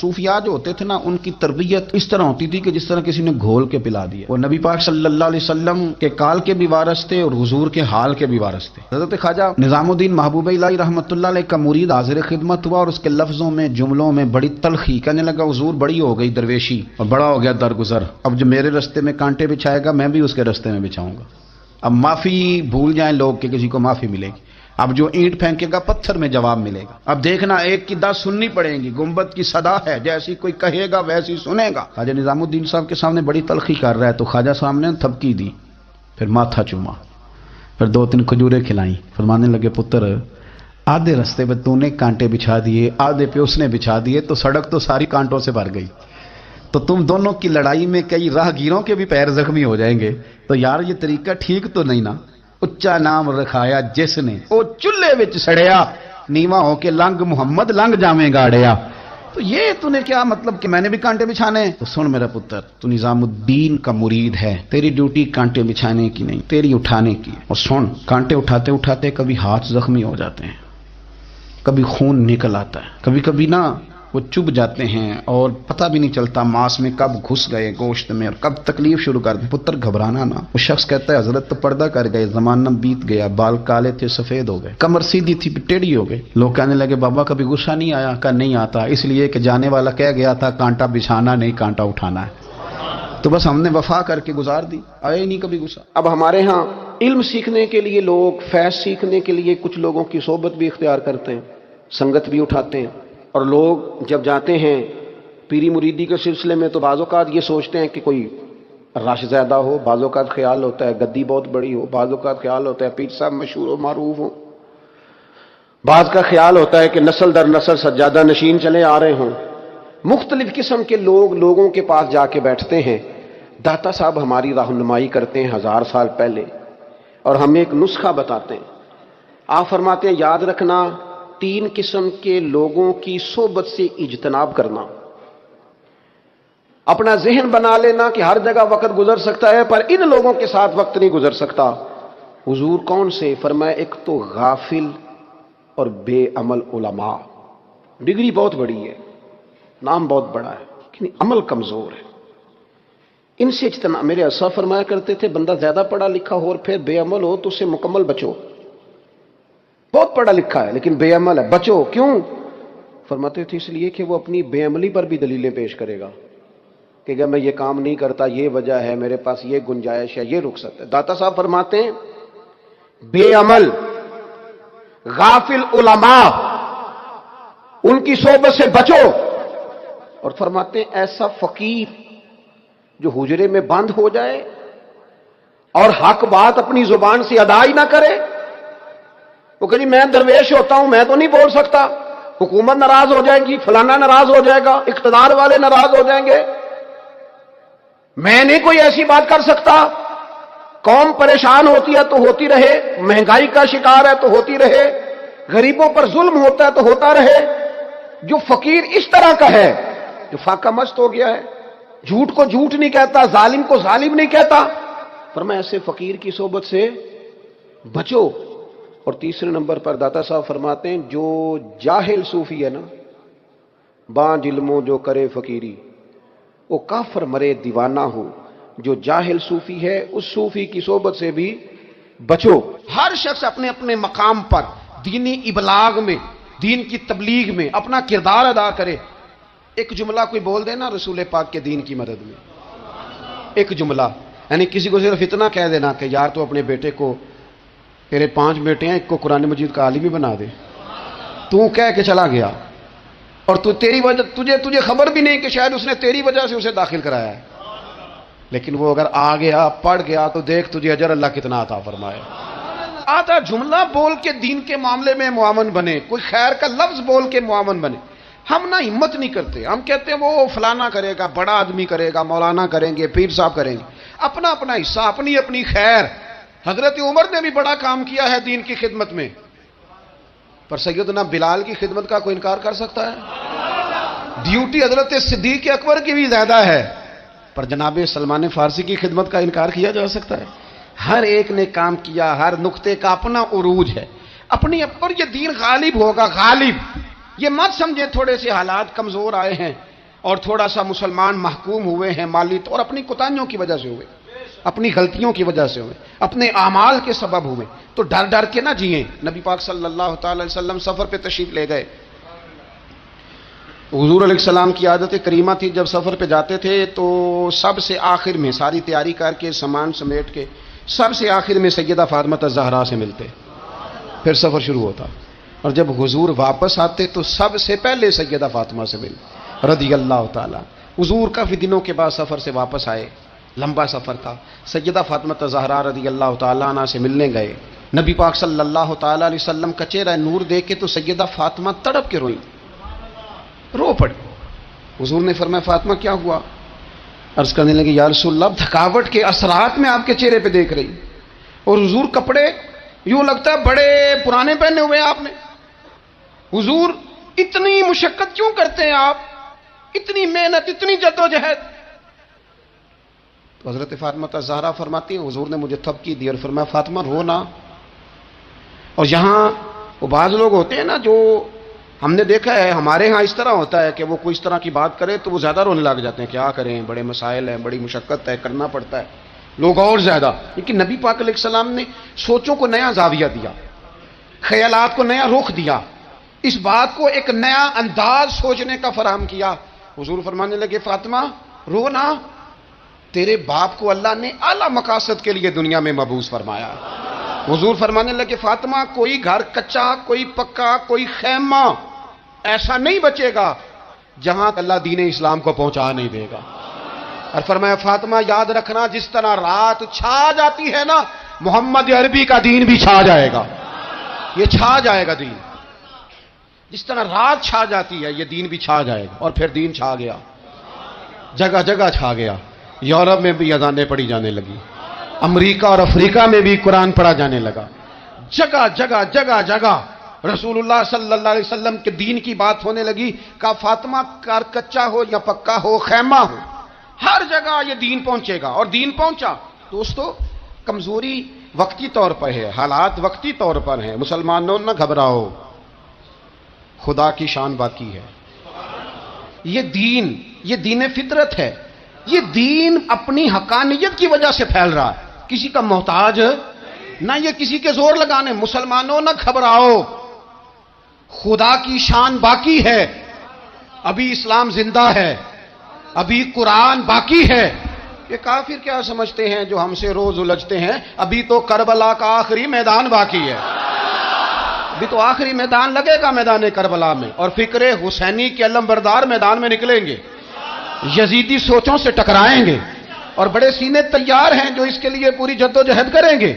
صوفیاء جو ہوتے تھے نا، ان کی تربیت اس طرح ہوتی تھی کہ جس طرح کسی نے گھول کے پلا دیا۔ وہ نبی پاک صلی اللہ علیہ وسلم کے کال کے بھی وارث تھے اور حضور کے حال کے بھی وارث تھے۔ حضرت خواجہ نظام الدین محبوب الہی رحمۃ اللہ علیہ کا مرید حاضر خدمت ہوا اور اس کے لفظوں میں، جملوں میں بڑی تلخی، کہنے لگا حضور بڑی ہو گئی درویشی اور بڑا ہو گیا درگزر، اب جو میرے رستے میں کانٹے بچھائے گا میں بھی اس کے رستے میں بچھاؤں گا۔ اب معافی بھول جائیں لوگ کہ کسی کو معافی ملے گی، اب جو اینٹ پھینکے گا پتھر میں جواب ملے گا۔ اب دیکھنا ایک کی 10 سننی پڑیں گی، گنبد کی صدا ہے، جیسی کوئی کہے گا ویسی سنے گا۔ خواجہ نظام الدین صاحب کے سامنے بڑی تلخی کر رہا ہے تو خواجہ صاحب نے تھپکی دی، پھر ماتھا چوما، پھر 2-3 کھجوریں کھلائیں، فرمانے لگے پتر آدھے رستے پہ تو نے کانٹے بچھا دیے، آدھے پہ اس نے بچھا دیے، تو سڑک تو ساری کانٹوں سے بھر گئی، تو تم دونوں کی لڑائی میں کئی راہگیروں کے بھی پیر زخمی ہو جائیں گے، تو یار یہ طریقہ ٹھیک تو نہیں نا۔ اچا نام رکھایا جس نے او چولہے وچ سڑیا، نیواں ہو کے لنگ محمد لنگ جاویں گاڑیا۔ تو یہ تو نے کیا مطلب کہ میں نے بھی کانٹے بچھانے؟ تو سن میرا پتر، تو نظام الدین کا مرید ہے، تیری ڈیوٹی کانٹے بچھانے کی نہیں، تیری اٹھانے کی۔ اور سن، کانٹے اٹھاتے اٹھاتے کبھی ہاتھ زخمی ہو جاتے ہیں، کبھی خون نکل آتا ہے، کبھی کبھی نا وہ چبھ جاتے ہیں اور پتہ بھی نہیں چلتا ماس میں کب گھس گئے گوشت میں اور کب تکلیف شروع کر دی۔ پتر گھبرانا نہ۔ وہ شخص کہتا ہے حضرت تو پردہ کر گئے، زمانہ بیت گیا، بال کالے تھے سفید ہو گئے، کمر سیدھی تھی ٹیڑھی ہو گئی۔ لوگ کہنے لگے بابا کبھی غصہ نہیں آیا؟ کہ نہیں آتا، اس لیے کہ جانے والا کہہ گیا تھا کانٹا بچھانا نہیں کانٹا اٹھانا ہے، تو بس ہم نے وفا کر کے گزار دی، آئے ہی نہیں کبھی غصہ۔ اب ہمارے ہاں علم سیکھنے کے لیے لوگ، فیض سیکھنے کے لیے کچھ لوگوں کی صحبت بھی اختیار کرتے ہیں، سنگت بھی اٹھاتے ہیں، اور لوگ جب جاتے ہیں پیری مریدی کے سلسلے میں تو بعض اوقات یہ سوچتے ہیں کہ کوئی رش زیادہ ہو، بعض اوقات خیال ہوتا ہے گدی بہت بڑی ہو، بعض اوقات خیال ہوتا ہے پیر صاحب مشہور و معروف ہو، بعض کا خیال ہوتا ہے کہ نسل در نسل سجادہ نشین چلے آ رہے ہوں۔ مختلف قسم کے لوگ لوگوں کے پاس جا کے بیٹھتے ہیں۔ داتا صاحب ہماری رہنمائی کرتے ہیں 1000 سال پہلے، اور ہمیں ایک نسخہ بتاتے ہیں۔ آپ فرماتے ہیں یاد رکھنا 3 قسم کے لوگوں کی صحبت سے اجتناب کرنا۔ اپنا ذہن بنا لینا کہ ہر جگہ وقت گزر سکتا ہے پر ان لوگوں کے ساتھ وقت نہیں گزر سکتا۔ حضور کون سے؟ فرمایا ایک تو غافل اور بے عمل علماء، ڈگری بہت بڑی ہے، نام بہت بڑا ہے لیکن عمل کمزور ہے، ان سے اجتناب۔ میرے اسا فرمایا کرتے تھے بندہ زیادہ پڑھا لکھا ہو اور پھر بے عمل ہو تو اس سے مکمل بچو، بہت پڑھا لکھا ہے لیکن بے عمل ہے، بچو۔ کیوں؟ فرماتے تھے اس لیے کہ وہ اپنی بے عملی پر بھی دلیلیں پیش کرے گا کہ اگر میں یہ کام نہیں کرتا یہ وجہ ہے، میرے پاس یہ گنجائش ہے، یہ رخصت ہے۔ داتا صاحب فرماتے ہیں بے عمل غافل علماء ان کی صحبت سے بچو، اور فرماتے ہیں ایسا فقیر جو حجرے میں بند ہو جائے اور حق بات اپنی زبان سے ادا ہی نہ کرے، وہ کہ جی میں درویش ہوتا ہوں، میں تو نہیں بول سکتا، حکومت ناراض ہو جائے گی، فلانا ناراض ہو جائے گا، اقتدار والے ناراض ہو جائیں گے، میں نہیں کوئی ایسی بات کر سکتا، قوم پریشان ہوتی ہے تو ہوتی رہے، مہنگائی کا شکار ہے تو ہوتی رہے، غریبوں پر ظلم ہوتا ہے تو ہوتا رہے۔ جو فقیر اس طرح کا ہے، جو فاقہ مست ہو گیا ہے، جھوٹ کو جھوٹ نہیں کہتا، ظالم کو ظالم نہیں کہتا، فرمایا ایسے فقیر کی صحبت سے بچو۔ اور تیسرے نمبر پر داتا صاحب فرماتے ہیں جو جاہل صوفی ہے نا، بانج علموں جو کرے فقیری، وہ کافر مرے دیوانہ ہو۔ جو جاہل صوفی ہے اس صوفی کی صحبت سے بھی بچو۔ ہر شخص اپنے اپنے مقام پر دینی ابلاغ میں، دین کی تبلیغ میں اپنا کردار ادا کرے۔ ایک جملہ کوئی بول دے نا رسول پاک کے دین کی مدد میں، ایک جملہ، یعنی کسی کو صرف اتنا کہہ دینا کہ یار تو اپنے بیٹے کو، تیرے 5 بیٹے ہیں، ایک کو قرآن مجید کا عالم ہی بنا دے، تو کہہ کے چلا گیا اور تو تیری وجہ تجھے خبر بھی نہیں کہ شاید اس نے تیری وجہ سے اسے داخل کرایا ہے، لیکن وہ اگر آ گیا پڑھ گیا تو دیکھ تجھے اجر اللہ کتنا عطا فرمائے۔ آتا جملہ بول کے دین کے معاملے میں معاون بنے، کوئی خیر کا لفظ بول کے معاون بنے۔ ہم نہ ہمت نہیں کرتے، ہم کہتے ہیں وہ فلانا کرے گا، بڑا آدمی کرے گا، مولانا کریں گے، پیر صاحب کریں گے، اپنا اپنا حصہ، اپنی اپنی خیر۔ حضرت عمر نے بھی بڑا کام کیا ہے دین کی خدمت میں، پر سیدنا بلال کی خدمت کا کوئی انکار کر سکتا ہے؟ ڈیوٹی حضرت صدیق اکبر کی بھی زیادہ ہے، پر جناب سلمان فارسی کی خدمت کا انکار کیا جا سکتا ہے؟ ہر ایک نے کام کیا، ہر نقطے کا اپنا عروج ہے، اپنی، اور یہ دین غالب ہوگا، غالب۔ یہ مت سمجھے تھوڑے سے حالات کمزور آئے ہیں اور تھوڑا سا مسلمان محکوم ہوئے ہیں مالی طور اپنی کوتاہیوں کی وجہ سے ہوئے، اپنی غلطیوں کی وجہ سے ہوئے، اپنے اعمال کے سبب ہوئے، تو ڈر ڈر کے نہ جئیں۔ نبی پاک صلی اللہ تعالی علیہ وسلم سفر پہ تشریف لے گئے۔ حضور علیہ السلام کی عادت کریمہ تھی، جب سفر پہ جاتے تھے تو سب سے آخر میں ساری تیاری کر کے سامان سمیٹ کے سب سے آخر میں سیدہ فاطمہ الزہرا سے ملتے، پھر سفر شروع ہوتا، اور جب حضور واپس آتے تو سب سے پہلے سیدہ فاطمہ سے مل رضی اللہ تعالی۔ حضور کافی دنوں کے بعد سفر سے واپس آئے، لمبا سفر تھا، سیدہ فاطمہ الزہرا رضی اللہ تعالیٰ عنہ سے ملنے گئے۔ نبی پاک صلی اللہ تعالیٰ علیہ وسلم کا چہرہ نور دیکھ کے تو سیدہ فاطمہ تڑپ کے روئی، رو پڑی۔ حضور نے فرمایا فاطمہ کیا ہوا؟ عرض کرنے لگے یا رسول اللہ تھکاوٹ کے اثرات میں آپ کے چہرے پہ دیکھ رہی، اور حضور کپڑے یوں لگتا ہے بڑے پرانے پہنے ہوئے آپ نے، حضور اتنی مشقت کیوں کرتے ہیں آپ، اتنی محنت اتنی جدوجہد؟ تو حضرت فاطمہ الزہرا فرماتی ہیں حضور نے مجھے تھپکی دی اور فرمایا فاطمہ رو نہ۔ اور یہاں وہ بعض لوگ ہوتے ہیں نا جو ہم نے دیکھا ہے ہمارے ہاں اس طرح ہوتا ہے کہ وہ کوئی اس طرح کی بات کرے تو وہ زیادہ رونے لگ جاتے ہیں، کیا کریں بڑے مسائل ہیں، بڑی مشقت ہے، کرنا پڑتا ہے، لوگ اور زیادہ۔ لیکن نبی پاک علیہ السلام نے سوچوں کو نیا زاویہ دیا، خیالات کو نیا رخ دیا، اس بات کو ایک نیا انداز سوچنے کا فراہم کیا۔ حضور فرمانے لگے فاطمہ رو نہ، تیرے باپ کو اللہ نے اعلیٰ مقاصد کے لیے دنیا میں مبعوث فرمایا۔ حضور فرمانے لگے فاطمہ کوئی گھر کچا، کوئی پکا، کوئی خیمہ ایسا نہیں بچے گا جہاں اللہ دین اسلام کو پہنچا نہیں دے گا۔ اور فرمایا فاطمہ یاد رکھنا جس طرح رات چھا جاتی ہے نا، محمد عربی کا دین بھی چھا جائے گا، یہ چھا جائے گا دین، جس طرح رات چھا جاتی ہے یہ دین بھی چھا جائے گا۔ اور پھر دین چھا گیا، جگہ جگہ چھا گیا، یورپ میں بھی اذانیں پڑھی جانے لگی، امریکہ اور افریقہ میں بھی قرآن پڑھا جانے لگا، جگہ جگہ جگہ جگہ رسول اللہ صلی اللہ علیہ وسلم کے دین کی بات ہونے لگی۔ کہا فاطمہ کار کچا ہو یا پکا ہو، خیمہ ہو، ہر جگہ یہ دین پہنچے گا، اور دین پہنچا۔ دوستو کمزوری وقتی طور پر ہے، حالات وقتی طور پر ہیں، مسلمانوں نہ گھبراؤ، خدا کی شان باقی ہے۔ یہ دین فطرت ہے، یہ دین اپنی حقانیت کی وجہ سے پھیل رہا ہے، کسی کا محتاج نہ یہ کسی کے زور لگانے۔ مسلمانوں نہ گھبراؤ، خدا کی شان باقی ہے، ابھی اسلام زندہ ہے، ابھی قرآن باقی ہے۔ یہ کافر کیا سمجھتے ہیں جو ہم سے روز الجھتے ہیں، ابھی تو کربلا کا آخری میدان باقی ہے، ابھی تو آخری میدان لگے گا میدان کربلا میں، اور فکر حسینی کے علم بردار میدان میں نکلیں گے، یزیدی سوچوں سے ٹکرائیں گے، اور بڑے سینے تیار ہیں جو اس کے لیے پوری جدوجہد کریں گے۔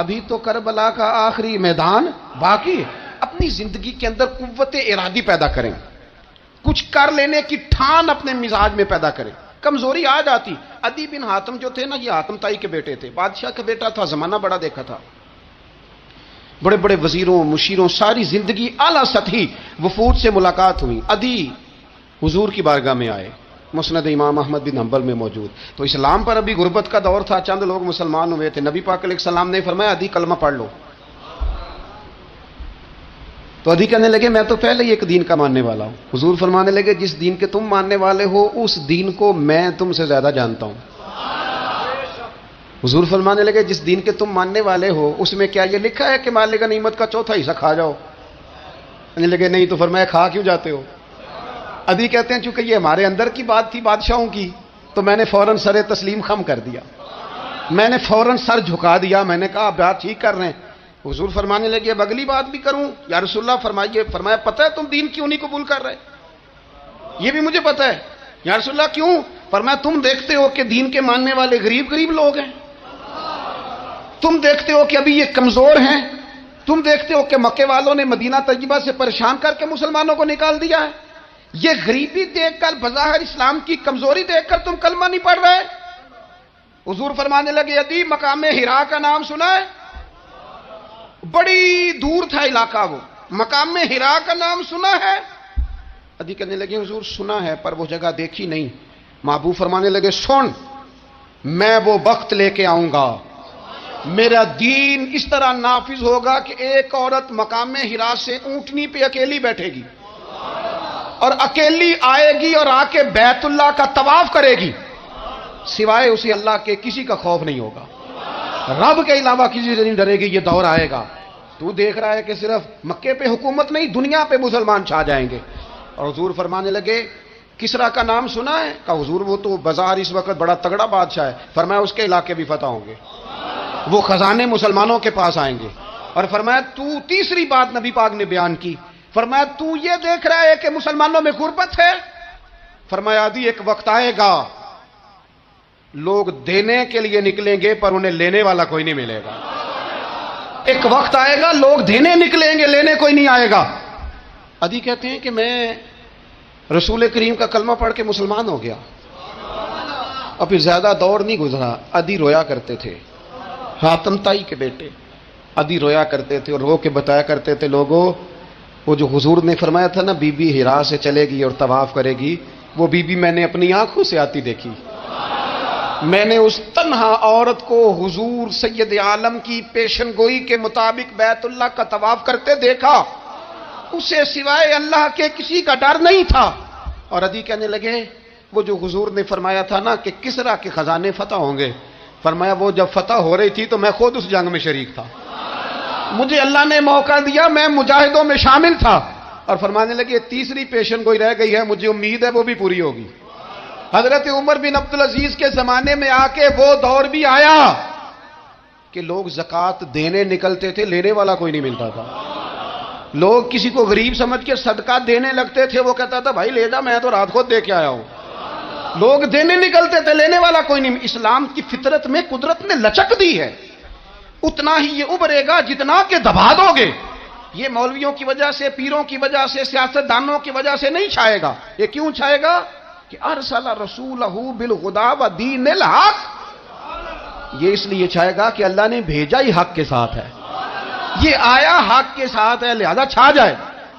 ابھی تو کربلا کا آخری میدان باقی ہے۔ اپنی زندگی کے اندر قوت ارادی پیدا کریں، کچھ کر لینے کی ٹھان اپنے مزاج میں پیدا کریں۔ کمزوری آ جاتی، عدی بن حاتم جو تھے نا، یہ حاتم تائی کے بیٹے تھے، بادشاہ کا بیٹا تھا، زمانہ بڑا دیکھا تھا، بڑے بڑے وزیروں مشیروں، ساری زندگی اعلیٰ سطحی وفود سے ملاقات ہوئی۔ عدی حضور کی بارگاہ میں آئے، مسند امام احمد بن حنبل میں موجود۔ تو اسلام پر ابھی غربت کا دور تھا، چند لوگ مسلمان ہوئے تھے، نبی پاک علیہ السلام نے فرمایا عدی کلمہ پڑھ لو۔ تو عدی کہنے لگے میں تو پہلے ہی ایک دین کا ماننے والا ہوں۔ حضور فرمانے لگے جس دین کے تم ماننے والے ہو اس دین کو میں تم سے زیادہ جانتا ہوں۔ حضور فرمانے لگے جس دین کے تم ماننے والے ہو اس میں کیا یہ لکھا ہے کہ مالک غنیمت کا چوتھا حصہ کھا جاؤ؟ کہنے لگے نہیں۔ تو فرمایا کھا کیوں جاتے ہو؟ عدی کہتے ہیں چونکہ یہ ہمارے اندر کی بات تھی بادشاہوں کی، تو میں نے فوراً سر تسلیم خم کر دیا، میں نے فوراً سر جھکا دیا، میں نے کہا بات ٹھیک کر رہے ہیں۔ حضور فرمانے لگے اب اگلی بات بھی کروں یا رسول اللہ فرمائیے؟ فرمایا پتہ ہے تم دین کیوں نہیں قبول کر رہے؟ یہ بھی مجھے پتہ ہے۔ یا رسول اللہ کیوں؟ فرمایا تم دیکھتے ہو کہ دین کے ماننے والے غریب غریب لوگ ہیں، تم دیکھتے ہو کہ ابھی یہ کمزور ہیں، تم دیکھتے ہو کہ مکے والوں نے مدینہ طیبہ سے پریشان کر کے مسلمانوں کو نکال دیا ہے، یہ غریبی دیکھ کر بظاہر اسلام کی کمزوری دیکھ کر تم کلمہ نہیں پڑھ رہے؟ حضور فرمانے لگے عدی مقام حرا کا نام سنا ہے؟ بڑی دور تھا علاقہ، وہ مقام حرا کا نام سنا ہے؟ عدی کہنے لگے حضور سنا ہے پر وہ جگہ دیکھی نہیں۔ محبوب فرمانے لگے سن، میں وہ وقت لے کے آؤں گا، میرا دین اس طرح نافذ ہوگا کہ ایک عورت مقام حرا سے اونٹنی پہ اکیلی بیٹھے گی، اور اکیلی آئے گی اور آ کے بیت اللہ کا طواف کرے گی، سوائے اسی اللہ کے کسی کا خوف نہیں ہوگا، رب کے علاوہ کسی سے نہیں ڈرے گی۔ یہ دور آئے گا، تو دیکھ رہا ہے کہ صرف مکے پہ حکومت نہیں، دنیا پہ مسلمان چھا جائیں گے۔ اور حضور فرمانے لگے کسرا کا نام سنا ہے؟ کہا حضور وہ تو بازار اس وقت بڑا تگڑا بادشاہ ہے۔ فرمایا اس کے علاقے بھی فتح ہوں گے، وہ خزانے مسلمانوں کے پاس آئیں گے۔ اور فرمایا تو تیسری بات نبی پاک نے بیان کی، فرمایا تو یہ دیکھ رہا ہے کہ مسلمانوں میں غربت ہے؟ فرمایا عدی ایک وقت آئے گا لوگ دینے کے لیے نکلیں گے پر انہیں لینے والا کوئی نہیں ملے گا۔ ایک وقت آئے گا لوگ دینے نکلیں گے، لینے کوئی نہیں آئے گا۔ عدی کہتے ہیں کہ میں رسول کریم کا کلمہ پڑھ کے مسلمان ہو گیا، اور پھر زیادہ دور نہیں گزرا، عدی رویا کرتے تھے، حاتم تائی کے بیٹے عدی رویا کرتے تھے اور رو کے بتایا کرتے تھے لوگوں وہ جو حضور نے فرمایا تھا نا بی بی ہرا سے چلے گی اور طواف کرے گی، وہ بی بی میں نے اپنی آنکھوں سے آتی دیکھی۔ میں نے اس تنہا عورت کو حضور سید عالم کی پیشن گوئی کے مطابق بیت اللہ کا طواف کرتے دیکھا، اسے سوائے اللہ کے کسی کا ڈر نہیں تھا۔ اور عدی کہنے لگے وہ جو حضور نے فرمایا تھا نا کہ کسرا کے خزانے فتح ہوں گے، فرمایا وہ جب فتح ہو رہی تھی تو میں خود اس جنگ میں شریک تھا، مجھے اللہ نے موقع دیا، میں مجاہدوں میں شامل تھا۔ اور فرمانے لگے تیسری پیشن گوئی رہ گئی ہے، مجھے امید ہے وہ بھی پوری ہوگی۔ حضرت عمر بن عبدالعزیز کے زمانے میں آ کے وہ دور بھی آیا کہ لوگ زکوٰۃ دینے نکلتے تھے، لینے والا کوئی نہیں ملتا تھا۔ لوگ کسی کو غریب سمجھ کے صدقہ دینے لگتے تھے، وہ کہتا تھا بھائی لے جا، میں تو رات خود دے کے آیا ہوں۔ لوگ دینے نکلتے تھے، لینے والا کوئی نہیں۔ اسلام کی فطرت میں قدرت نے لچک دی ہے، اتنا ہی یہ ابھرے گا جتنا کہ دبا دو گے۔ یہ مولویوں کی وجہ سے، پیروں کی وجہ سے، سیاست دانوں کی وجہ سے نہیں چھائے گا۔ یہ کیوں چھائے گا کہ ارسل رسولہ بالہدی ودین الحق، یہ اس لیے چھائے گا کہ اللہ نے بھیجا ہی حق کے ساتھ ہے، یہ آیا حق کے ساتھ ہے، لہذا چھا جائے۔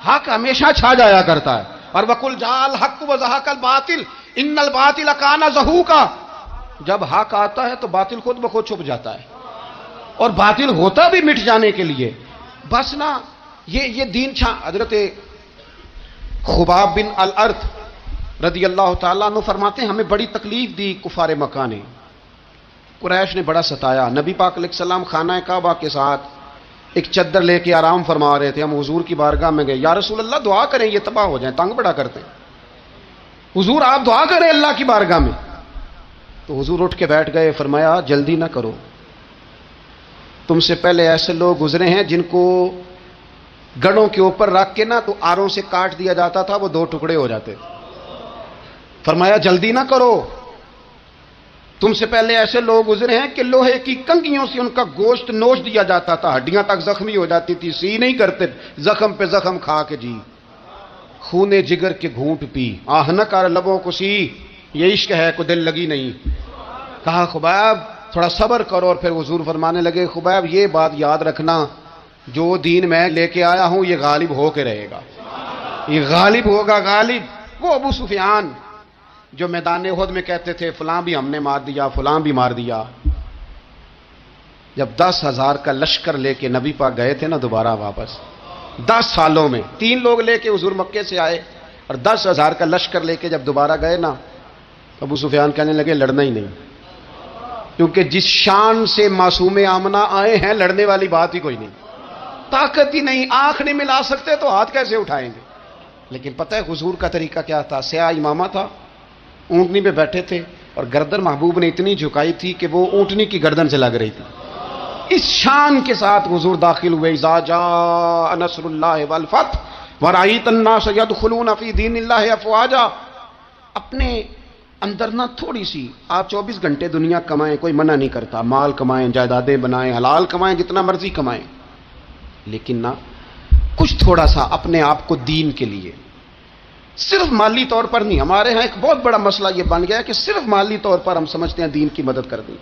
حق ہمیشہ چھا جایا کرتا ہے۔ اور وَقُلْ جَاءَ الْحَقُّ وَزَهَقَ الْبَاطِلُ إِنَّ الْبَاطِلَ كَانَ زَهُوقًا، جب حق آتا ہے تو باطل خود بخود چھپ جاتا ہے، اور باطل ہوتا بھی مٹ جانے کے لیے۔ بس نا یہ دین چھا۔ حضرت خباب بن الارت رضی اللہ تعالیٰ عنہ فرماتے ہیں ہمیں بڑی تکلیف دی کفار مکہ نے، قریش نے بڑا ستایا۔ نبی پاک علیہ السلام خانہ کعبہ کے ساتھ ایک چادر لے کے آرام فرما رہے تھے، ہم حضور کی بارگاہ میں گئے، یا رسول اللہ دعا کریں یہ تباہ ہو جائیں، تنگ بڑا کرتے ہیں، حضور آپ دعا کریں اللہ کی بارگاہ میں۔ تو حضور اٹھ کے بیٹھ گئے، فرمایا جلدی نہ کرو، تم سے پہلے ایسے لوگ گزرے ہیں جن کو گڑوں کے اوپر رکھ کے نا تو آروں سے کاٹ دیا جاتا تھا، وہ 2 ٹکڑے ہو جاتے تھے۔ فرمایا جلدی نہ کرو، تم سے پہلے ایسے لوگ گزرے ہیں کہ لوہے کی کنگھیوں سے ان کا گوشت نوچ دیا جاتا تھا، ہڈیاں تک زخمی ہو جاتی تھی، سی نہیں کرتے، زخم پہ زخم کھا کے جی خون جگر کے گھونٹ پی، آہ نہ کر لبوں کو سی، یہ عشق ہے کو دل لگی نہیں۔ کہا خباب تھوڑا صبر کرو، اور پھر حضور فرمانے لگے خباب یہ بات یاد رکھنا، جو دین میں لے کے آیا ہوں یہ غالب ہو کے رہے گا، یہ غالب ہوگا، غالب۔ وہ ابو سفیان جو میدان احد میں کہتے تھے فلاں بھی ہم نے مار دیا، فلاں بھی مار دیا، جب 10,000 کا لشکر لے کے نبی پاک گئے تھے نا دوبارہ واپس، 10 سالوں میں 3 لوگ لے کے حضور مکے سے آئے، اور 10,000 کا لشکر لے کے جب دوبارہ گئے نا، ابو سفیان کہنے لگے لڑنا ہی نہیں، کیونکہ جس شان سے معصوم آمنہ آئے ہیں لڑنے والی بات ہی کوئی نہیں، طاقت ہی نہیں، آنکھ نہیں ملا سکتے تو ہاتھ کیسے اٹھائیں گے۔ لیکن پتہ ہے حضور کا طریقہ کیا تھا؟ سیاہ امامہ تھا، اونٹنی پہ بیٹھے تھے، اور گردن محبوب نے اتنی جھکائی تھی کہ وہ اونٹنی کی گردن سے لگ رہی تھی۔ اس شان کے ساتھ حضور داخل ہوئے، اذا جاء نصر اللہ والفتح ورأیت الناس يدخلون فی دین اللہ افواجا۔ اپنے اندر نہ تھوڑی سی، آپ 24 گھنٹے دنیا کمائیں، کوئی منع نہیں کرتا، مال کمائیں، جائیدادیں بنائیں، حلال کمائیں، جتنا مرضی کمائیں، لیکن نہ کچھ تھوڑا سا اپنے آپ کو دین کے لیے، صرف مالی طور پر نہیں۔ ہمارے ہاں ایک بہت بڑا مسئلہ یہ بن گیا ہے کہ صرف مالی طور پر ہم سمجھتے ہیں دین کی مدد کر دیں۔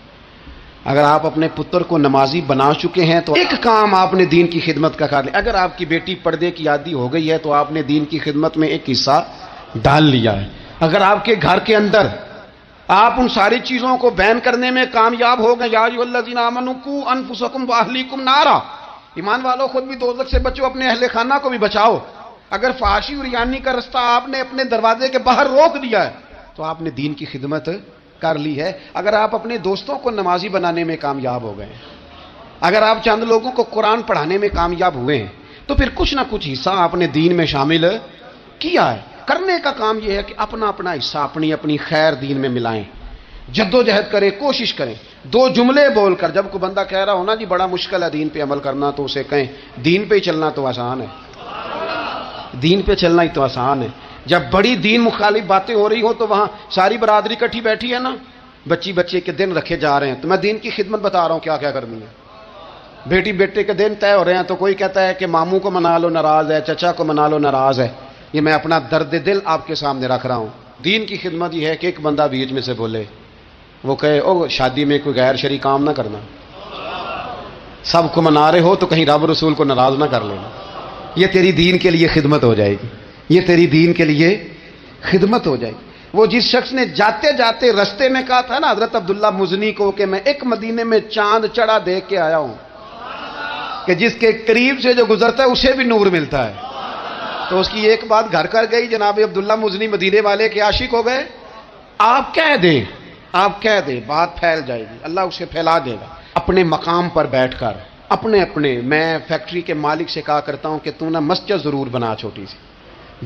اگر آپ اپنے پتر کو نمازی بنا چکے ہیں تو ایک کام آپ نے دین کی خدمت کا کر لیا۔ اگر آپ کی بیٹی پردے کی عادی ہو گئی ہے تو آپ نے دین کی خدمت میں ایک حصہ ڈال لیا ہے۔ اگر آپ کے گھر کے اندر آپ ان ساری چیزوں کو بین کرنے میں کامیاب ہو گئے، یا ایھا الذین آمنوا قوا انفسکم واہلیکم نارا، ایمان والو خود بھی دوزخ سے بچو، اپنے اہل خانہ کو بھی بچاؤ۔ اگر فحاشی اور ریانی کا رستہ آپ نے اپنے دروازے کے باہر روک دیا ہے تو آپ نے دین کی خدمت کر لی ہے. اگر آپ اپنے دوستوں کو نمازی بنانے میں کامیاب ہو گئے ہیں، اگر آپ چند لوگوں کو قرآن پڑھانے میں کامیاب ہوئے ہیں، تو پھر کچھ نہ کچھ حصہ آپ نے دین میں شامل کیا ہے. کرنے کا کام یہ ہے کہ اپنا اپنا حصہ اپنی اپنی خیر دین میں ملائیں، جدوجہد کریں، کوشش کریں. دو جملے بول کر جب کوئی بندہ کہہ رہا ہونا جی بڑا مشکل ہے دین پہ عمل کرنا، تو اسے کہیں دین پہ ہی چلنا تو آسان ہے، دین پہ چلنا ہی تو آسان ہے. جب بڑی دین مخالف باتیں ہو رہی ہوں تو وہاں ساری برادری کٹھی بیٹھی ہے نا، بچے کے دن رکھے جا رہے ہیں، تو میں دین کی خدمت بتا رہا ہوں کیا کیا کرنی ہے. بیٹی بیٹے کے دن طے ہو رہے ہیں تو کوئی کہتا ہے کہ ماموں کو منا لو ناراض ہے، چچا کو منا لو ناراض ہے. یہ میں اپنا درد دل آپ کے سامنے رکھ رہا ہوں. دین کی خدمت یہ ہے کہ ایک بندہ بیچ میں سے بولے، وہ کہے او شادی میں کوئی غیر شرعی کام نہ کرنا، سب کو منا رہے ہو تو کہیں رب رسول کو ناراض نہ کر لینا. یہ تیری دین کے لیے خدمت ہو جائے گی، یہ تیری دین کے لیے خدمت ہو جائے گی. وہ جس شخص نے جاتے جاتے رستے میں کہا تھا نا حضرت عبداللہ مزنی کو کہ میں ایک مدینے میں چاند چڑھا دیکھ کے آیا ہوں کہ جس کے قریب سے جو گزرتا ہے اسے بھی نور ملتا ہے، تو اس کی ایک بات گھر کر گئی، جناب عبداللہ مزنی مدینے والے کے عاشق ہو گئے. آپ کہہ دیں بات پھیل جائے گی، اللہ اسے پھیلا دے گا. اپنے مقام پر بیٹھ کر اپنے میں فیکٹری کے مالک سے کہا کرتا ہوں کہ تو نا مسجد ضرور بنا چھوٹی سی،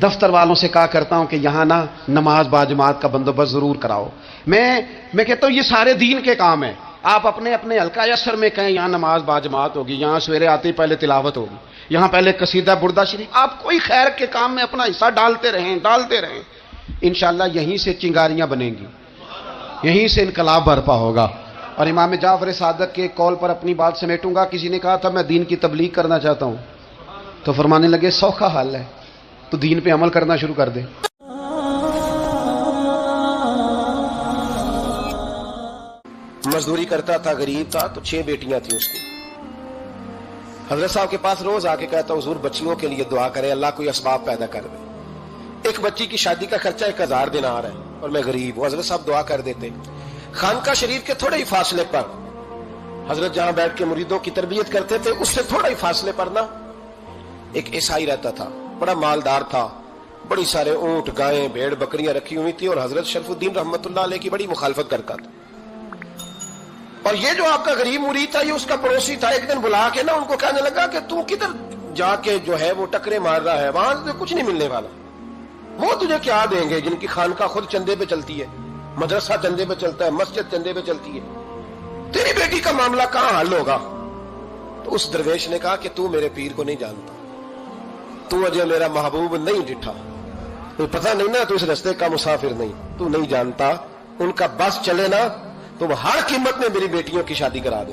دفتر والوں سے کہا کرتا ہوں کہ یہاں نا نماز باجماعت کا بندوبست ضرور کراؤ. میں کہتا ہوں یہ سارے دین کے کام ہیں. آپ اپنے حلقہ یسر میں کہیں یہاں نماز باجماعت ہوگی، یہاں سویرے آتے ہی پہلے تلاوت ہوگی، یہاں پہلے قصیدہ بردہ شریف. آپ کوئی خیر کے کام میں اپنا حصہ ڈالتے رہیں. انشاءاللہ یہیں سے چنگاریاں بنیں گی، یہیں سے انقلاب برپا ہوگا. اور امام جعفر صادق کے قول پر اپنی بات سمیٹوں گا. کسی نے کہا تھا میں دین کی تبلیغ کرنا چاہتا ہوں، تو فرمانے لگے سوکھا حل ہے، تو دین پہ عمل کرنا شروع کر دے. مزدوری کرتا تھا، غریب تھا، تو 6 بیٹیاں تھیں اس کی. حضرت صاحب کے پاس روز آ کے کہتا حضور بچیوں کے لیے دعا کرے اللہ کوئی اسباب پیدا کر دے. ایک بچی کی شادی کا خرچہ 1000 دینار ہے اور میں غریب ہوں. حضرت صاحب دعا کر دیتے. خانقاہ شریف کے تھوڑے ہی فاصلے پر حضرت جہاں بیٹھ کے مریدوں کی تربیت کرتے تھے، اس سے تھوڑا ہی فاصلے پر نا ایک عیسائی رہتا تھا، بڑا مالدار تھا، بڑی سارے اونٹ گائیں بھیڑ بکریاں رکھی ہوئی تھی، اور حضرت شرف الدین رحمت اللہ علیہ کی بڑی مخالفت کرتا تھا. اور یہ جو آپ کا غریب مرید تھا یہ اس کا پڑوسی تھا. ایک دن بلا کے نا ان کو کہنے لگا کہ تو کدھر جا کے جو ہے وہ ٹکرے مار رہا ہے، وہاں سے کچھ نہیں ملنے والا. وہ تجھے کیا دیں گے جن کی خانقاہ خود چندے پہ چلتی ہے، مدرسہ چندے پہ چلتا ہے، مسجد چندے پہ چلتی ہے، تیری بیٹی کا معاملہ کہاں حل ہوگا؟ تو اس درویش نے کہا کہ تو میرے پیر کو نہیں جانتا، تو اجے میرا محبوب نہیں ڈٹھا، تو پتہ نہیں نا، تو اس رستے کا مسافر نہیں، تو نہیں جانتا. ان کا بس چلے نا تو وہ ہر قیمت میں میری بیٹیوں کی شادی کرا دے.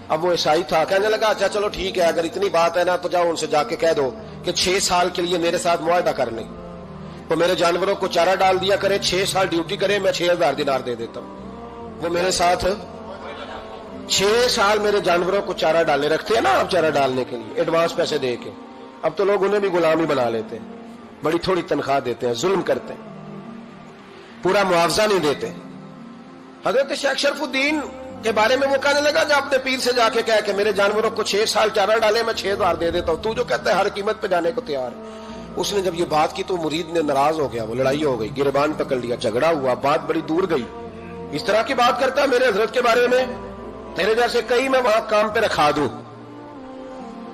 اب وہ عیسائی تھا، کہنے لگا اچھا چلو ٹھیک ہے، اگر اتنی بات ہے نا تو جاؤ ان سے جا کے کہہ دو کہ 6 سال کے لیے میرے ساتھ معاہدہ کر لیں، وہ میرے جانوروں کو چارہ ڈال دیا کرے، 6 سال ڈیوٹی کرے، میں 6000 دینار دے دیتا ہوں. وہ میرے ساتھ 6 سال میرے جانوروں کو چارہ ڈالے، رکھتے ہیں نا آپ چارہ ڈالنے کے لیے ایڈوانس پیسے دے کے. اب تو لوگ انہیں بھی غلام ہی بنا لیتے ہیں، بڑی تھوڑی تنخواہ دیتے ہیں، ظلم کرتے ہیں، پورا معاوضہ نہیں دیتے. حضرت شیخ شرف الدین کے بارے میں وہ کہنے لگا جب اپنے پیر سے جا کے کہہ کہ میرے جانوروں کو 6 سال چارہ ڈالے، میں 6000 دے دیتا ہوں، تو جو کہتا ہے ہر قیمت پہ جانے کو تیار. اس نے جب یہ بات کی تو مرید نے ناراض ہو گیا، وہ لڑائی ہو گئی، گریبان پکڑ لیا، جھگڑا ہوا، بات بڑی دور گئی. اس طرح کی بات کرتا ہے میرے حضرت کے بارے میں، تیرے جیسے کئی میں وہاں کام پہ رکھا دوں.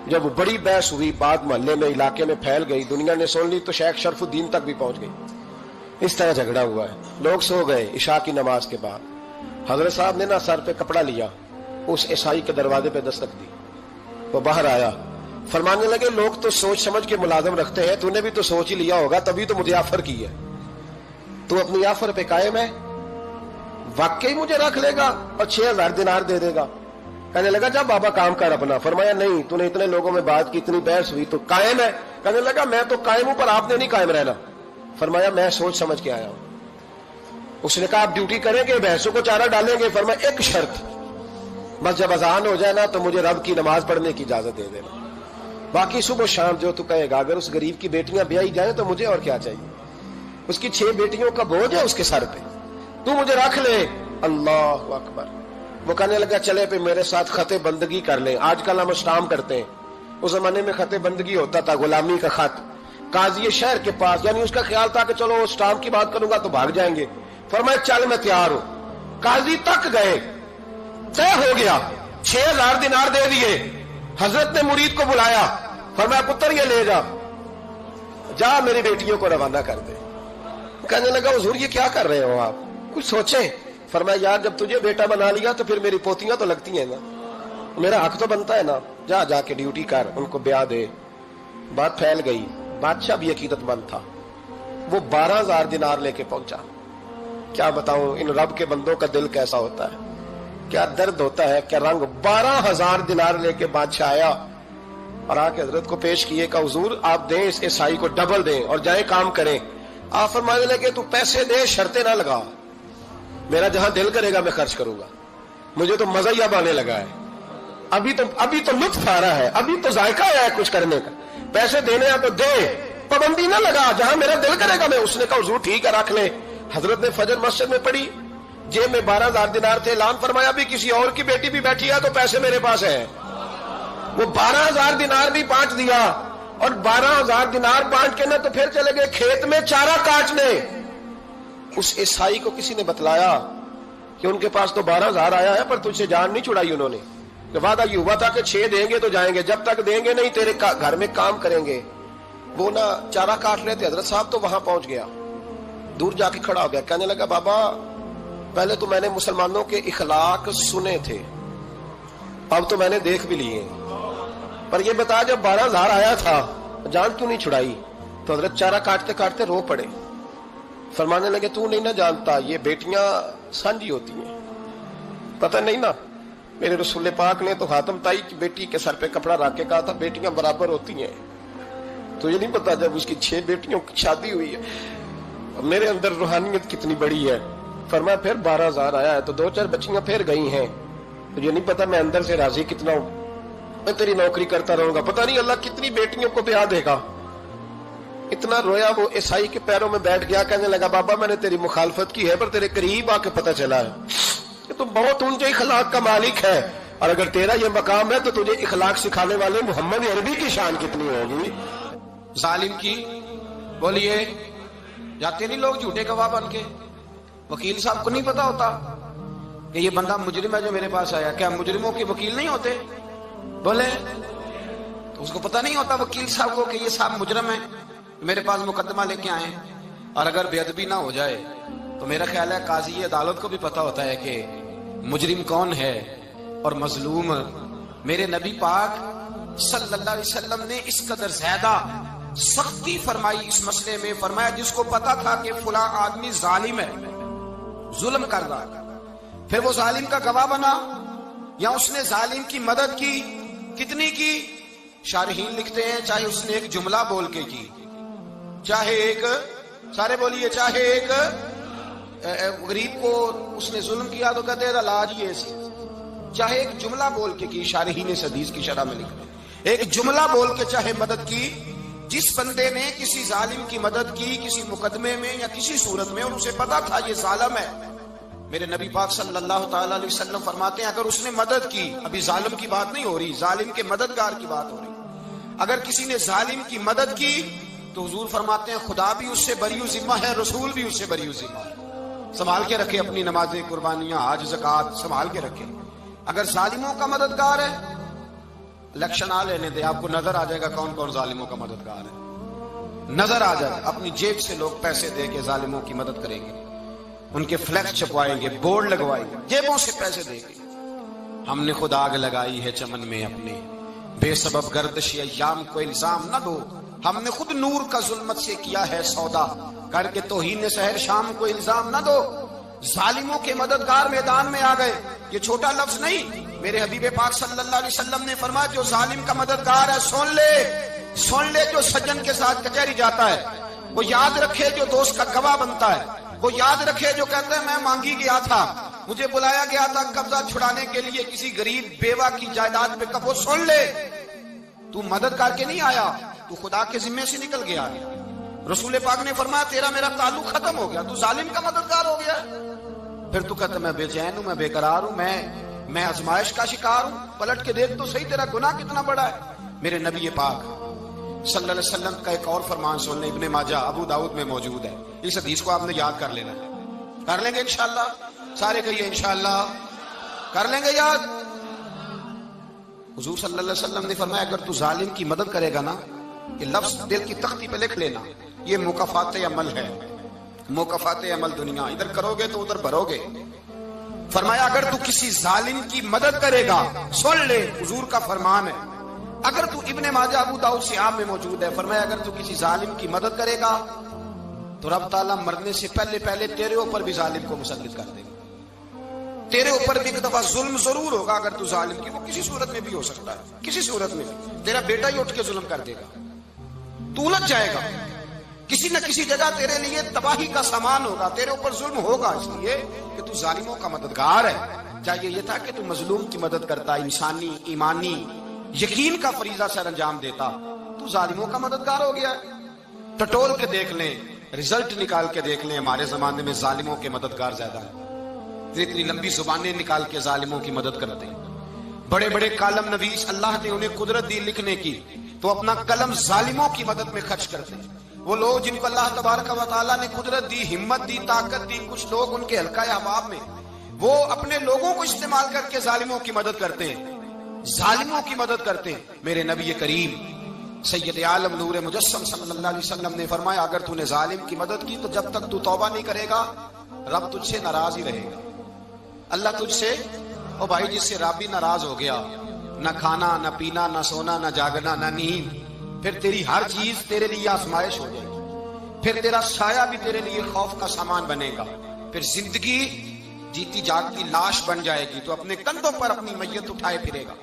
جب بڑی بحث ہوئی، بات محلے میں علاقے میں پھیل گئی، دنیا نے سن لی، تو شیخ شرف الدین تک بھی پہنچ گئی. اس طرح جھگڑا ہوا ہے. لوگ سو گئے عشاء کی نماز کے بعد. حضرت صاحب نے نا سر پہ کپڑا لیا، اس عیسائی کے دروازے پہ دستک دی، وہ باہر آیا. فرمانے لگے لوگ تو سوچ سمجھ کے ملازم رکھتے ہیں، تو نے بھی تو سوچ ہی لیا ہوگا، تبھی تو مجھے آفر کی ہے. تو اپنی آفر پہ قائم ہے؟ واقعی مجھے رکھ لے گا اور 6000 دینار دے دے گا؟ کہنے لگا جا بابا کام کر اپنا. فرمایا نہیں، تو نے اتنے لوگوں میں بات کی، اتنی بحث ہوئی، تو قائم ہے؟ کہنے لگا میں تو قائم ہوں، پر آپ نے نہیں قائم رہنا. فرمایا میں سوچ سمجھ کے آیا ہوں. اس نے کہا آپ ڈیوٹی کریں گے، بھینسوں کو چارہ ڈالیں گے؟ فرمایا ایک شرط، بس جب اذان ہو جائے نا تو مجھے رب کی نماز پڑھنے کی اجازت دے دینا، باقی صبح شام جو تو کہے گا. اگر اس غریب کی بیٹیاں بیائی جائیں تو مجھے اور کیا چاہیے؟ اس کی 6 بیٹیوں کا بوجھ ہے اس کے سر پہ، تو مجھے رکھ لے. اللہ اکبر. وہ کہنے لگا چلے پہ میرے ساتھ خط بندگی کر لیں. آج کل ہم اسٹام کرتے ہیں، اس زمانے میں خط بندگی ہوتا تھا، غلامی کا خط. قاضی شہر کے پاس، یعنی اس کا خیال تھا کہ چلو اسٹامپ کی بات کروں گا تو بھاگ جائیں گے، فرمایا چل میں تیار ہوں۔ قاضی تک گئے، طے ہو گیا، 6000 دینار دے دیے۔ حضرت نے مرید کو بلایا، فرمایا پتر یہ لے جا، جا میری بیٹیوں کو روانہ کر دے۔ کہنے لگا حضور یہ کیا کر رہے ہو آپ، کچھ سوچیں۔ فرمایا یار جب تجھے بیٹا بنا لیا تو پھر میری پوتیاں تو لگتی ہیں نا، میرا حق تو بنتا ہے نا، جا کے ڈیوٹی کر، ان کو بیاہ دے۔ بات پھیل گئی، بادشاہ بھی عقیدت مند تھا، وہ 12000 دینار لے کے پہنچا۔ کیا بتاؤں ان رب کے بندوں کا دل کیسا ہوتا ہے، کیا درد ہوتا ہے، کیا رنگ۔ 12000 دینار لے کے بادشاہ آیا اور آ کے حضرت کو پیش کیے کہ حضور آپ دیں اس عیسائی کو ڈبل دیں اور جائیں کام کریں۔ آپ فرمانے لگے تو پیسے دے، شرطیں نہ لگا، میرا جہاں دل کرے گا میں خرچ کروں گا، مجھے تو مزہ ہی اب آنے لگا ہے، ابھی تو لطف آ رہا ہے، ابھی تو ذائقہ آیا ہے کچھ کرنے کا، پیسے دینے ہیں تو دے، پابندی نہ لگا، جہاں میرا دل کرے گا میں۔ اس نے کہا حضور ٹھیک ہے رکھ لے۔ حضرت نے فجر مسجد میں پڑھی، جیب میں 12000 دینار تھے، اعلان فرمایا بھی کسی اور کی بیٹی بھی بیٹھی ہے تو پیسے میرے پاس ہے۔ وہ 12000 دینار بھی بانٹ دیا، اور 12000 دینار بانٹ کے نہ تو پھر چلے گئے کھیت میں چارہ کاٹنے۔ اس عیسائی کو کسی نے بتلایا کہ ان کے پاس تو 12000 آیا ہے پر تجھ سے جان نہیں چھڑائی انہوں نے، کہ وعدہ یہ ہوا تھا کہ 6 دیں گے تو جائیں گے، جب تک دیں گے نہیں تیرے گھر میں کام کریں گے۔ وہ نہ چارہ کاٹ رہے تھے، حضرت صاحب تو وہاں پہنچ گیا، دور جا کے کھڑا ہو گیا، کہنے لگا بابا پہلے تو میں نے مسلمانوں کے اخلاق سنے تھے، اب تو میں نے دیکھ بھی لیے، پر یہ بتا جب 12000 آیا تھا جان کیوں نہیں چھڑائی؟ تو حضرت چارہ کاٹتے کاٹتے رو پڑے، فرمانے لگے تو نہیں نہ جانتا یہ بیٹیاں سانجی ہوتی ہیں، پتہ نہیں نا، میرے رسول پاک نے تو خاتم تائی کی بیٹی کے سر پہ کپڑا رکھ کے کہا تھا بیٹیاں برابر ہوتی ہیں، تو یہ نہیں پتا جب اس کی 6 بیٹیوں کی شادی ہوئی ہے میرے اندر روحانیت کتنی بڑی ہے۔ فرمایا پھر 12000 آیا ہے تو 2-4 بچیاں پھر گئی ہیں، تو یہ نہیں پتا میں اندر سے راضی کتنا ہوں، میں تیری نوکری کرتا رہوں گا، پتہ نہیں اللہ کتنی بیٹیوں کو بیاہ دے گا۔ اتنا رویا وہ عیسائی کے پیروں میں بیٹھ گیا، کہنے لگا بابا میں نے تیری مخالفت کی ہے پر تیرے قریب آ کے پتہ چلا ہے کہ تو بہت اونچے اخلاق کا مالک ہے، اور اگر تیرا یہ مقام ہے تو تجھے اخلاق سکھانے والے محمد عربی کی شان کتنی ہوگی۔ ظالم کی بولیے جاتے نہیں لوگ جھوٹے گواہ بن کے، وکیل صاحب کو نہیں پتا ہوتا کہ یہ بندہ مجرم ہے جو میرے پاس آیا، کیا مجرموں کے وکیل نہیں ہوتے؟ بولے تو اس کو پتا نہیں ہوتا وکیل صاحب کو کہ یہ صاحب مجرم ہے، میرے پاس مقدمہ لے کے آئے، اور اگر بے ادبی نہ ہو جائے تو میرا خیال ہے قاضی عدالت کو بھی پتا ہوتا ہے کہ مجرم کون ہے اور مظلوم۔ میرے نبی پاک صلی اللہ علیہ وسلم نے اس قدر زیادہ سختی فرمائی اس مسئلے میں، فرمایا جس کو پتا تھا کہ فلاں آدمی ظالم ہے، ظلم کر رہا ہے، پھر وہ ظالم کا گواہ بنا یا اس نے ظالم کی مدد کی، کتنی کی؟ شارحین لکھتے ہیں چاہے اس نے ایک جملہ بول کے کی، چاہے ایک، سارے بولیے، چاہے ایک غریب کو اس نے ظلم کیا تو کہتے ہیں علاج یہ سی، چاہے ایک جملہ بول کے کی، شارحین اس حدیث کی شرح میں لکھتے ہیں ایک جملہ بول کے چاہے مدد کی، جس بندے نے کسی ظالم کی مدد کی کسی مقدمے میں یا کسی صورت میں اور اسے پتا تھا یہ ظالم ہے، میرے نبی پاک صلی اللہ تعالی علیہ وسلم فرماتے ہیں اگر اس نے مدد کی، ابھی ظالم کی بات نہیں ہو رہی، ظالم کے مددگار کی بات ہو رہی، اگر کسی نے ظالم کی مدد کی تو حضور فرماتے ہیں خدا بھی اس سے بری و ذمہ ہے، رسول بھی اس سے بری و ذمہ ہے۔ سنبھال کے رکھے اپنی نمازیں، قربانیاں، حج، زکوٰۃ سنبھال کے رکھے۔ اگر ظالموں کا مددگار ہے، الیکشن آ لینے دے، آپ کو نظر آ جائے گا کون کون ظالموں کا مددگار ہے، نظر آ جائے گا، اپنی جیب سے لوگ پیسے دے کے ظالموں کی مدد کریں گے، ان کے فلیکس چھپوائیں گے، بورڈ لگوائیں گے، جیبوں سے پیسے دے کے۔ ہم نے خود آگ لگائی ہے چمن میں اپنے، بے سبب گردش ایام کو الزام نہ دو، ہم نے خود نور کا ظلمت سے کیا ہے سودا، کر کے توہین سحر شام کو الزام نہ دو۔ ظالموں کے مددگار میدان میں آ گئے، یہ چھوٹا لفظ نہیں، میرے حبیب پاک صلی اللہ علیہ وسلم نے فرمایا جو ظالم کا مددگار ہے سن لے جو سجن کے ساتھ کچہری جاتا ہے، وہ یاد رکھے جو دوست کا گواہ بنتا ہے، وہ یاد رکھے جو کہتا ہے میں مانگی گیا تھا، مجھے بلایا گیا تھا قبضہ چھڑانے کے لیے کسی غریب بیوہ کی جائیداد پہ، کب وہ سن لے تو مدد کر کے نہیں آیا، تو خدا کے ذمے سے نکل گیا۔ رسول پاک نے فرمایا تیرا میرا تعلق ختم ہو گیا، تو ظالم کا مددگار ہو گیا، پھر تو کہتا میں بے چین ہوں، میں بے قرار ہوں، میں آزمائش کا شکار ہوں، پلٹ کے دیکھ تو صحیح تیرا گناہ کتنا بڑا ہے۔ میرے نبی پاک صلی اللہ علیہ وسلم کا ایک اور فرمان سن لیں، ابن ماجہ ابو داؤد میں موجود ہے. اس حدیث کو آپ نے یاد کر لینا ہے. کر لیں گے انشاءاللہ؟ سارے کہیے انشاءاللہ. کر لیں گے یاد؟ حضور صلی اللہ علیہ وسلم نے فرمایا اگر تو ظالم کی مدد کرے گا نا، یہ لفظ دل کی تختی پہ لکھ لینا، یہ مکافات عمل ہے. مکافات عمل دنیا، ادھر کرو گے تو ادھر بھرو گے. فرمایا اگر تو کسی ظالم کی مدد کرے گا، سن لے حضور کا فرمان ہے، اگر تو ابن ماجہ ابو داؤد سیاب میں موجود ہے، فرمایا اگر تو کسی ظالم کی مدد کرے گا تو رب تعالیٰ مرنے سے پہلے پہلے تیرے اوپر بھی ظالم کو مسلط کر دے گا. تیرے اوپر بھی ایک دفعہ ظلم ضرور ہوگا اگر تو ظالم کی، وہ کسی صورت میں بھی ہو سکتا ہے، کسی صورت میں بھی. تیرا بیٹا ہی اٹھ کے ظلم کر دے گا، تو الجھ جائے گا. کسی نہ کسی جگہ تیرے لیے تباہی کا سامان ہوگا، تیرے اوپر ظلم ہوگا، اس لیے کہ تو ظالموں کا مددگار ہے. چاہیے یہ تھا کہ تو مظلوم کی مدد کرتا، انسانی ایمانی یقین کا فریضہ سر انجام دیتا. تو ظالموں کا مددگار ہو گیا. ٹٹول کے دیکھ لیں، رزلٹ نکال کے دیکھ لیں، ہمارے زمانے میں ظالموں کے مددگار زیادہ ہیں. اتنی لمبی زبانیں نکال کے ظالموں کی مدد کرتے ہیں. بڑے بڑے کالم نویس اللہ نے انہیں قدرت دی لکھنے کی، تو اپنا قلم ظالموں کی مدد میں خرچ کرتے ہیں. وہ لوگ جن کو اللہ تبارک و تعالیٰ نے قدرت دی، ہمت دی، طاقت دی، کچھ لوگ ان کے حلقہ احباب میں وہ اپنے لوگوں کو استعمال کر کے ظالموں کی مدد کرتے ہیں، ظالموں کی مدد کرتے ہیں. میرے نبی کریم سید عالم نور مجسم صلی اللہ علیہ وسلم نے فرمایا اگر تو نے ظالم کی مدد کی تو جب تک تو توبہ نہیں کرے گا رب تجھ سے ناراض ہی رہے گا. اللہ تجھ سے، او بھائی جس سے رب بھی ناراض ہو گیا، نہ کھانا نہ پینا نہ سونا نہ جاگنا نہ نیند، پھر تیری ہر چیز تیرے لیے آزمائش ہو جائے گی. پھر تیرا سایہ بھی تیرے لیے خوف کا سامان بنے گا. پھر زندگی جیتی جاگتی لاش بن جائے گی، تو اپنے کندھوں پر اپنی میت اٹھائے پھرے گا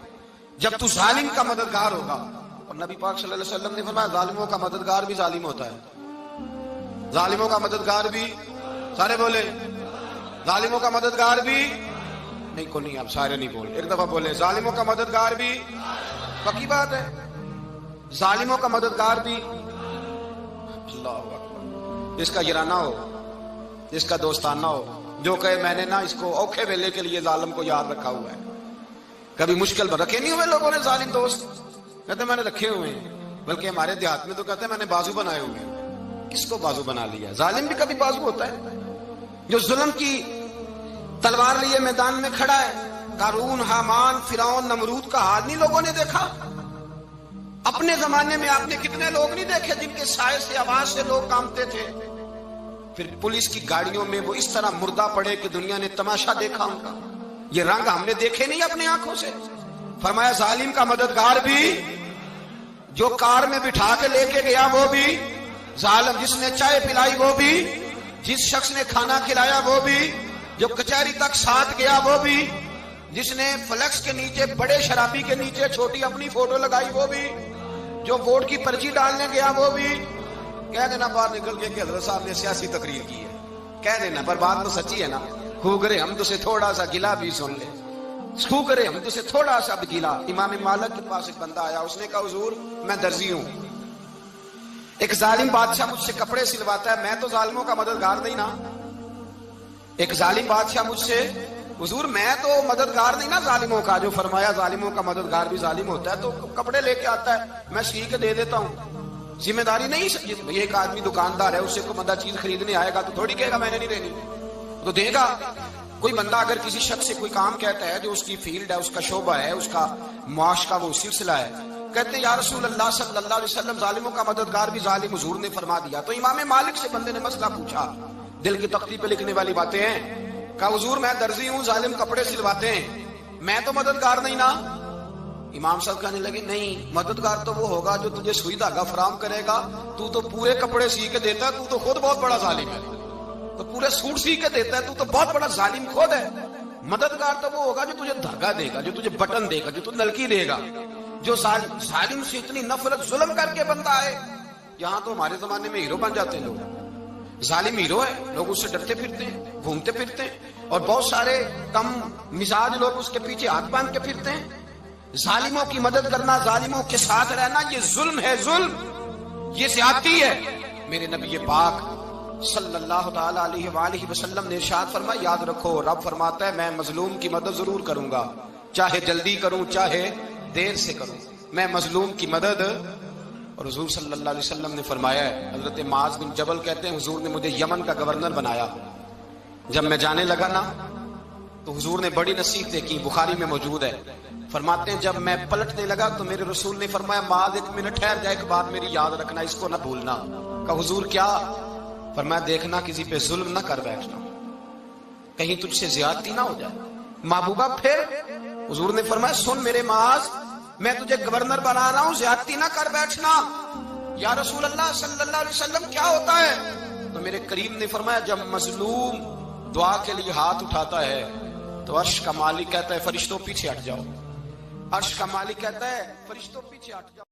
جب تو ظالم کا مددگار ہوگا. اور نبی پاک صلی اللہ علیہ وسلم نے فرمایا ظالموں کا مددگار بھی ظالم ہوتا ہے. ظالموں کا مددگار بھی، سارے بولے ظالموں کا مددگار بھی نہیں، کو نہیں، آپ سارے نہیں بولے، ایک دفعہ بولے ظالموں کا مددگار بھی. پکی بات ہے، ظالموں کا مددگار بھی. اللہ اکبر. جس کا یارانہ ہو، جس کا دوستانہ ہو، جو کہے میں نے نا اس کو اوکھے ویلے کے لیے ظالم کو یاد رکھا ہوا ہے. کبھی مشکل پر رکھے نہیں ہوئے لوگوں نے ظالم دوست؟ کہتے میں نے رکھے ہوئے ہیں، بلکہ ہمارے دیہات میں تو کہتے ہیں میں نے بازو بنائے ہوئے ہیں. کس کو بازو بنا لیا؟ ظالم بھی کبھی بازو ہوتا ہے. جو ظلم کی تلوار لیے میدان میں کھڑا ہے، قارون، حامان، فرعون، نمرود کا حال نہیں لوگوں نے دیکھا؟ اپنے زمانے میں آپ نے کتنے لوگ نہیں دیکھے جن کے سائے سے، آواز سے لوگ کانپتے تھے؟ پھر پولیس کی گاڑیوں میں وہ اس طرح مردہ پڑے کہ دنیا نے تماشا دیکھا ان کا. یہ رنگ ہم نے دیکھے نہیں اپنی آنکھوں سے. فرمایا ظالم کا مددگار بھی، جو کار میں بٹھا کے لے کے گیا وہ بھی ظالم، جس نے چائے پلائی وہ بھی، جس شخص نے کھانا کھلایا وہ بھی، جو کچہری تک ساتھ گیا وہ بھی، جس نے فلیکس کے نیچے، بڑے شرابی کے نیچے چھوٹی اپنی فوٹو لگائی وہ بھی، جو ووٹ کی پرچی ڈالنے گیا وہ بھی. کہہ دینا باہر نکل کے کہ حضرت صاحب نے سیاسی تقریر کی ہے، کہہ دینا، پر بات تو سچی ہے نا. خوگرے ہم تو سے تھوڑا سا گلا بھی سن لے، خوگرے ہم تو سے تھوڑا سا بھی گلا. امام مالک کے پاس ایک بندہ آیا، اس نے کہا حضور میں درزی ہوں، ایک ظالم بادشاہ مجھ سے کپڑے سلواتا ہے، میں تو ظالموں کا مددگار نہیں نا. ایک ظالم بادشاہ مجھ سے، حضور میں تو مددگار نہیں نا ظالموں کا. جو فرمایا ظالموں کا مددگار بھی ظالم ہوتا ہے، تو کپڑے لے کے آتا ہے میں سی کے دے دیتا ہوں، ذمہ داری نہیں. یہ ایک آدمی دکاندار ہے، اس سے کوئی بندہ چیز خریدنے آئے گا تو تھوڑی کہے گا میں نے نہیں دینی، تو دے گا. کوئی بندہ اگر کسی شخص سے کوئی کام کہتا ہے جو اس کی فیلڈ ہے، اس کا شعبہ ہے، اس کا معاش کا وہ سلسلہ ہے، کہتے ہیں یا رسول اللہ صلی اللہ علیہ وسلم ظالموں کا مددگار بھی ظالم، حضور نے فرما دیا. تو امام مالک سے بندے نے مسئلہ پوچھا، دل کی تختی پہ لکھنے والی باتیں ہیں. کہا حضور میں درزی ہوں، ظالم کپڑے سلواتے ہیں، میں تو مددگار نہیں نا. امام صاحب کہنے لگے نہیں، مددگار تو وہ ہوگا جو تجھے سوئی دھاگا فراہم کرے گا. تو پورے کپڑے سی کے دیتا ہے، تو خود بہت بڑا ظالم ہے. تو پورے سوٹ سی کے دیتا ہے، تو بہت بڑا ظالم خود ہے. مددگار تو وہ ہوگا جو تجھے دھاگا دے گا، جو تجھے بٹن دے گا، جو تجھے نلکی دے گا. جو ظالم سے اتنی نفرت ظلم کر کے بنتا ہے. یہاں تو ہمارے زمانے میں ہیرو بن جاتے ہیں لوگ. ظالم ہیرو ہے، لوگ اس سے ڈرتے پھرتے ہیں، گھومتے پھرتے ہیں، اور بہت سارے کم مزاج لوگ اس کے پیچھے ہاتھ باندھ کے پھرتے ہیں. ظالموں کی مدد کرنا، ظالموں کے ساتھ رہنا، یہ ظلم ہے، ظلم، یہ زیادتی ہے. میرے نبی پاک صلی اللہ تعالی علیہ وآلہ وسلم نے ارشاد فرمایا یاد رکھو رب فرماتا ہے میں مظلوم کی مدد ضرور کروں گا، چاہے جلدی کروں چاہے دیر سے کروں. میں مظلوم کی مدد، اور حضور صلی اللہ علیہ وسلم نے فرمایا ہے، حضرت معاذ بن جبل کہتے ہیں حضور نے مجھے یمن کا گورنر بنایا، جب میں جانے لگا نا تو حضور نے بڑی نصیحتیں کی، بخاری میں موجود ہے، فرماتے ہیں جب میں پلٹنے لگا تو میرے رسول نے فرمایا معاذ ایک منٹ ٹھہر جا، ایک بات میری یاد رکھنا، اس کو نہ بھولنا۔ کہا حضور کیا؟ فرمایا دیکھنا کسی پہ ظلم نہ کر بیٹھنا، کہیں تجھ سے زیادتی نہ ہو جائے۔ محبوبہ پھر حضور نے فرمایا سن میرے معاذ، میں تجھے گورنر بنا رہا ہوں، زیادتی نہ کر بیٹھنا۔ یا رسول اللہ صلی اللہ علیہ وسلم کیا ہوتا ہے؟ تو میرے کریم نے فرمایا جب مظلوم دعا کے لیے ہاتھ اٹھاتا ہے تو عرش کا مالک کہتا ہے فرشتوں پیچھے ہٹ جاؤ، عرش کا مالک کہتا ہے فرشتوں پیچھے ہٹ جاؤ۔